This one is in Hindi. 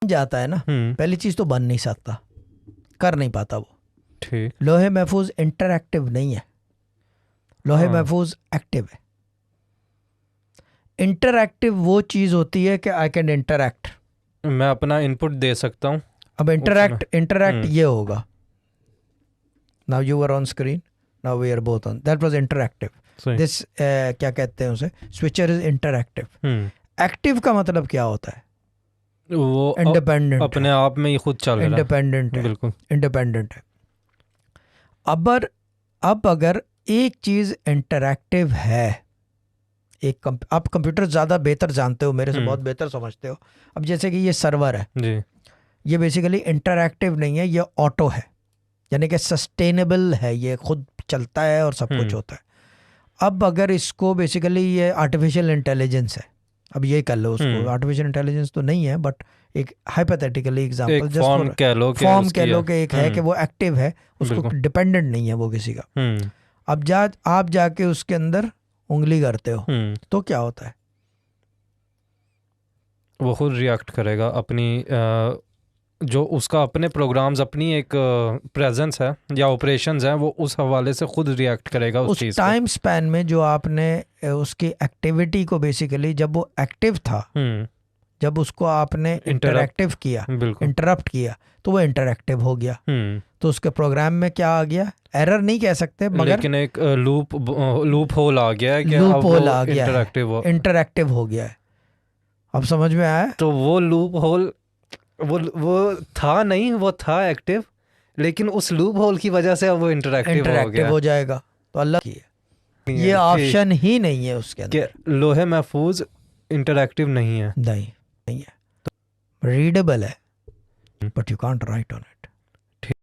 जाता है ना, पहली चीज तो बन नहीं सकता, कर नहीं पाता वो। ठीक। लोहे महफूज इंटरएक्टिव नहीं है, लोहे महफूज एक्टिव है। इंटरएक्टिव वो चीज होती है कि आई कैन इंटरएक्ट, मैं अपना इनपुट दे सकता हूँ। अब इंटरएक्ट ये होगा, now you are on screen, now we are both on, that was interactive. This क्या कहते हैं उसे, स्विचर इज इंटरएक्टिव। एक्टिव का मतलब क्या होता है, वो इंडिपेंडेंट, अपने आप में ही खुद चल रहा है, इंडिपेंडेंट है, बिल्कुल इंडिपेंडेंट है। अब अगर एक चीज इंटरएक्टिव है, आप कंप्यूटर ज़्यादा बेहतर जानते हो, मेरे से बहुत बेहतर समझते हो। अब जैसे कि ये सर्वर है जी, ये बेसिकली इंटरएक्टिव नहीं है, ये ऑटो है, यानी कि सस्टेनेबल है, ये खुद चलता है और सब कुछ होता है। अब अगर इसको बेसिकली ये आर्टिफिशियल इंटेलिजेंस है, अब ये कर लो उसको, आर्टिफिशियल इंटेलिजेंस तो नहीं है बट एक हाइपोथेटिकली एग्जांपल, जस्ट फॉर्म कह लो कि एक है कि वो एक्टिव है, उसको डिपेंडेंट नहीं है वो किसी का। अब आप जाके उसके अंदर उंगली करते हो तो क्या होता है, वो खुद रिएक्ट करेगा अपनी जो उसका अपने प्रोग्राम्स, अपनी एक प्रेजेंस है या ऑपरेशंस हैं, वो उस हवाले से खुद रिएक्ट करेगा उस चीज़ टाइम स्पैन में जो आपने उसकी एक्टिविटी को बेसिकली, जब वो एक्टिव था, जब उसको आपने इंटरएक्टिव किया, इंटरप्ट किया, तो वो इंटरएक्टिव हो गया। तो उसके प्रोग्राम में क्या आ गया, एरर नहीं कह सकते मगर लेकिन एक लूप होल आ गया है कि लूप होल आ गया, इंटरएक्टिव हो गया है। अब समझ में आया? तो वो लूप होल वो था नहीं, वो था एक्टिव, लेकिन उस लूप होल की वजह से अब वो इंटरएक्टिव हो जाएगा। तो अल्लाह की है, ये ऑप्शन ही नहीं है उसके अंदर, लोहे महफूज इंटरएक्टिव नहीं है, नहीं है, रीडेबल है but you can't right on it.